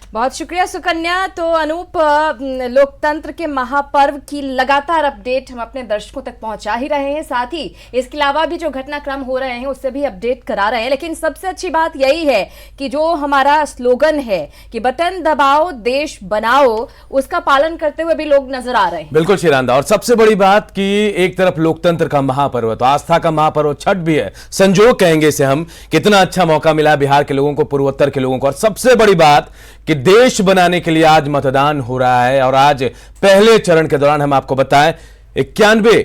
बहुत शुक्रिया सुकन्या। तो अनूप, लोकतंत्र के महापर्व की लगातार अपडेट हम अपने दर्शकों तक पहुंचा ही रहे हैं, साथ ही इसके अलावा भी जो घटनाक्रम हो रहे हैं उससे भी अपडेट करा रहे हैं। लेकिन सबसे अच्छी बात यही है कि जो हमारा स्लोगन है कि बटन दबाओ देश बनाओ, उसका पालन करते हुए भी लोग नजर आ रहे हैं। बिल्कुल शिरांदा, और सबसे बड़ी बात कि एक तरफ लोकतंत्र का महापर्व तो आस्था का महापर्व छठ भी है, संजोग कहेंगे इसे हम। कितना अच्छा मौका मिला बिहार के लोगों को, पूर्वोत्तर के लोगों को, और सबसे बड़ी बात कि देश बनाने के लिए आज मतदान हो रहा है। और आज पहले चरण के दौरान हम आपको बताएं 91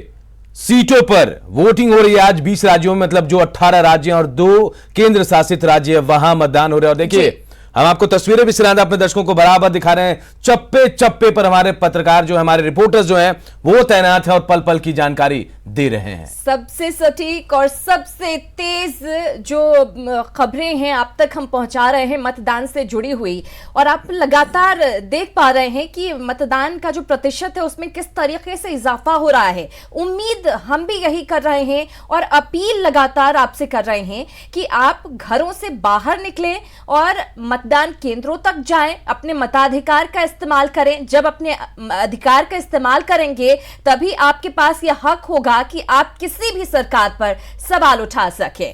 सीटों पर वोटिंग हो रही है। आज 20 राज्यों में, मतलब जो 18 राज्य और 2 केंद्र शासित राज्य है, वहां मतदान हो रहा है। और देखिए हम आपको तस्वीरें भी सिरांदा अपने दर्शकों को बराबर दिखा रहे हैं। चप्पे चप्पे पर हमारे पत्रकार जो है, हमारे रिपोर्टर्स जो हैं, वो तैनात है और पल पल की जानकारी दे रहे हैं। सबसे सटीक और सबसे तेज जो खबरें हैं अब तक हम पहुंचा रहे हैं मतदान से जुड़ी हुई। और आप लगातार देख पा रहे हैं कि मतदान का जो प्रतिशत है उसमें किस तरीके से इजाफा हो रहा है। उम्मीद हम भी यही कर रहे हैं और अपील लगातार आपसे कर रहे हैं कि आप घरों से बाहर निकलें और मतदान केंद्रों तक जाएं, अपने मताधिकार का इस्तेमाल करें। जब अपने अधिकार का इस्तेमाल करेंगे तभी आपके पास यह हक होगा कि आप किसी भी सरकार पर सवाल उठा सके।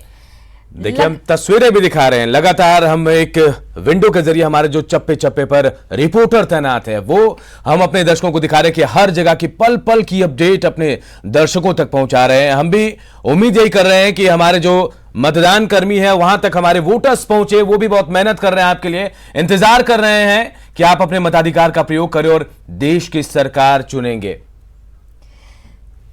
देखिए हम तस्वीरें भी दिखा रहे हैं लगातार। हम एक विंडो के जरिए हमारे जो चप्पे चप्पे पर रिपोर्टर तैनात है वो हम अपने दर्शकों को दिखा रहे हैं कि हर जगह की पल पल की अपडेट अपने दर्शकों तक पहुंचा रहे हैं। हम भी उम्मीद यही कर रहे हैं कि हमारे जो मतदान कर्मी है वहां तक हमारे वोटर्स पहुंचे। वो भी बहुत मेहनत कर रहे हैं, आपके लिए इंतजार कर रहे हैं कि आप अपने मताधिकार का प्रयोग करें और देश की सरकार चुनेंगे।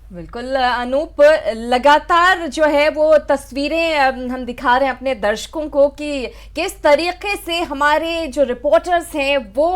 बिल्कुल अनूप, लगातार जो है वो तस्वीरें हम दिखा रहे हैं अपने दर्शकों को कि किस तरीके से हमारे जो रिपोर्टर्स हैं वो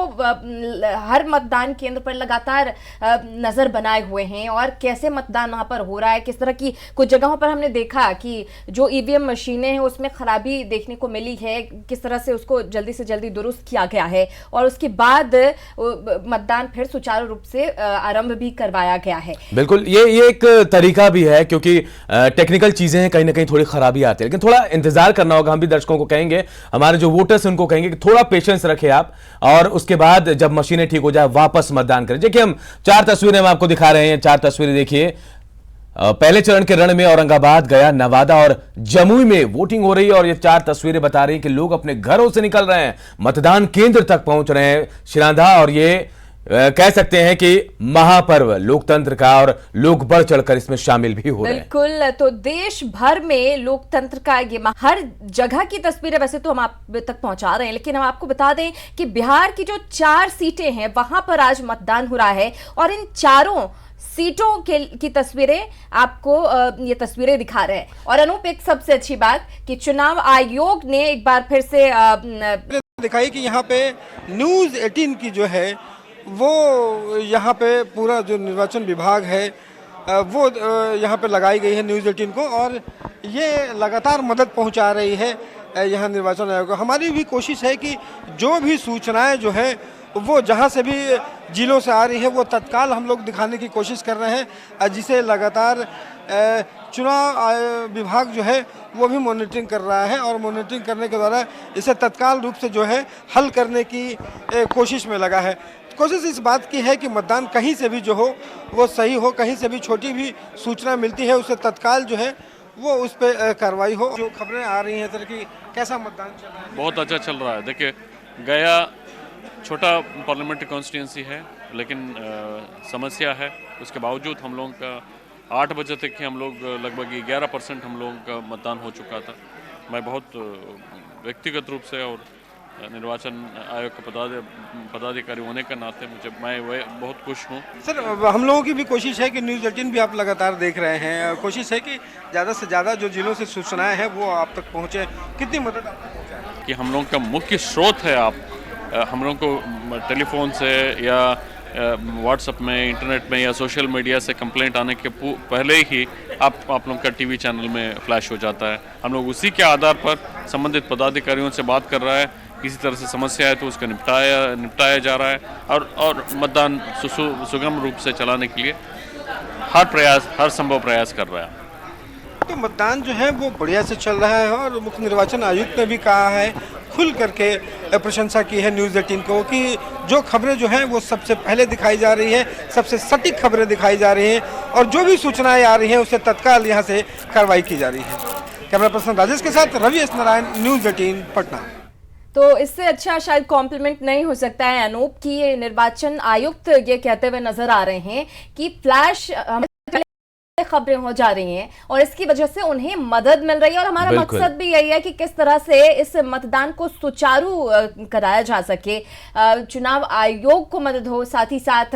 हर मतदान केंद्र पर लगातार नज़र बनाए हुए हैं और कैसे मतदान वहाँ पर हो रहा है। किस तरह की कुछ जगहों पर हमने देखा कि जो ईवीएम मशीनें हैं उसमें खराबी देखने को मिली है, किस तरह से उसको जल्दी से जल्दी दुरुस्त किया गया है और उसके बाद मतदान फिर सुचारू रूप से आरंभ भी करवाया गया है। बिल्कुल, ये एक तरीका भी है क्योंकि टेक्निकल चीजें हैं, कहीं ना कहीं थोड़ी खराबी आती है, लेकिन थोड़ा इंतजार करना होगा। हम भी दर्शकों को कहेंगे, हमारे जो वोटर्स उनको कहेंगे कि थोड़ा पेशेंस रखें आप, और उसके बाद जब मशीनें ठीक हो जाए वापस मतदान करें। देखिए हम 4 तस्वीरें हम आपको दिखा रहे हैं। 4 तस्वीरें देखिए। पहले चरण के रण में औरंगाबाद, गया, नवादा और जमुई में वोटिंग हो रही है और ये 4 तस्वीरें बता रही हैं कि लोग अपने घरों से निकल रहे हैं, मतदान केंद्र तक पहुंच रहे हैं शिरांधा। और ये कह सकते हैं कि महापर्व लोकतंत्र का और लोग बढ़ चढ़कर इसमें शामिल भी हो रहे हैं। बिल्कुल, तो देश भर में लोकतंत्र का ये हर जगह की तस्वीरें वैसे तो हम आप तक पहुंचा रहे हैं, लेकिन हम आपको बता दें कि बिहार की जो 4 सीटें हैं वहां पर आज मतदान हो रहा है और इन चारों सीटों की तस्वीरें आपको ये तस्वीरें दिखा रहे हैं। और अनूप, एक सबसे अच्छी बात कि चुनाव आयोग ने एक बार फिर से दिखाई कि यहाँ पे न्यूज़ 18 की जो है वो यहाँ पे पूरा जो निर्वाचन विभाग है वो यहाँ पे लगाई गई है न्यूज़ 18 को, और ये लगातार मदद पहुँचा रही है यहाँ निर्वाचन आयोग को। हमारी भी कोशिश है कि जो भी सूचनाएं जो है वो जहाँ से भी जिलों से आ रही है वो तत्काल हम लोग दिखाने की कोशिश कर रहे हैं, जिसे लगातार चुनाव विभाग जो है वो भी मॉनिटरिंग कर रहा है और मॉनिटरिंग करने के द्वारा इसे तत्काल रूप से जो है हल करने की कोशिश में लगा है। कोशिश इस बात की है कि मतदान कहीं से भी जो हो वो सही हो, कहीं से भी छोटी भी सूचना मिलती है उसे तत्काल जो है वो उस पर कार्रवाई हो। जो खबरें आ रही हैं तरह की, कैसा मतदान चल रहा है? बहुत अच्छा चल रहा है। देखिए, गया छोटा पार्लियामेंट्री कॉन्स्टिट्यूंसी है, लेकिन समस्या है। उसके बावजूद हम लोगों का 8 बजे तक ही हम लोग लगभग 11% हम लोगों का मतदान हो चुका था। मैं बहुत व्यक्तिगत रूप से और निर्वाचन आयोग का पदाधिकारी होने के नाते मैं बहुत खुश हूँ। सर, हम लोगों की भी कोशिश है कि न्यूज़ 18 भी आप लगातार देख रहे हैं, कोशिश है कि ज़्यादा से ज़्यादा जो जिलों से सूचनाएं हैं वो आप तक पहुँचे। कितनी मदद आपको पहुँचाए? कि हम लोगों का मुख्य स्रोत है आप, हम लोगों को टेलीफोन से या व्हाट्सएप में, इंटरनेट में या सोशल मीडिया से कंप्लेंट आने के पहले ही आप लोग का टीवी चैनल में फ्लैश हो जाता है। हम लोग उसी के आधार पर संबंधित पदाधिकारियों से बात कर रहा है, किसी तरह से समस्या है तो उसका निपटाया जा रहा है और मतदान सुगम रूप से चलाने के लिए हर संभव प्रयास कर रहा है। तो मतदान जो है वो बढ़िया से चल रहा है और मुख्य निर्वाचन आयुक्त ने भी कहा है, खुल करके प्रशंसा की है न्यूज़ 18 को कि जो खबरें जो हैं वो सबसे पहले दिखाई जा रही है, सबसे सटीक खबरें दिखाई जा रही हैं और जो भी सूचनाएं आ रही हैं उससे तत्काल यहाँ से कार्रवाई की जा रही है। कैमरा पर्सन राजेश के साथ रवि एस नारायण, न्यूज़ 18 पटना। तो इससे अच्छा शायद कॉम्प्लीमेंट नहीं हो सकता है अनूप की निर्वाचन आयुक्त ये कहते हुए नजर आ रहे हैं कि फ्लैश खबरें हो जा रही हैं और इसकी वजह से उन्हें मदद मिल रही है और हमारा मकसद भी यही है कि किस तरह से इस मतदान को सुचारू कराया जा सके, चुनाव आयोग को मदद हो, साथ ही साथ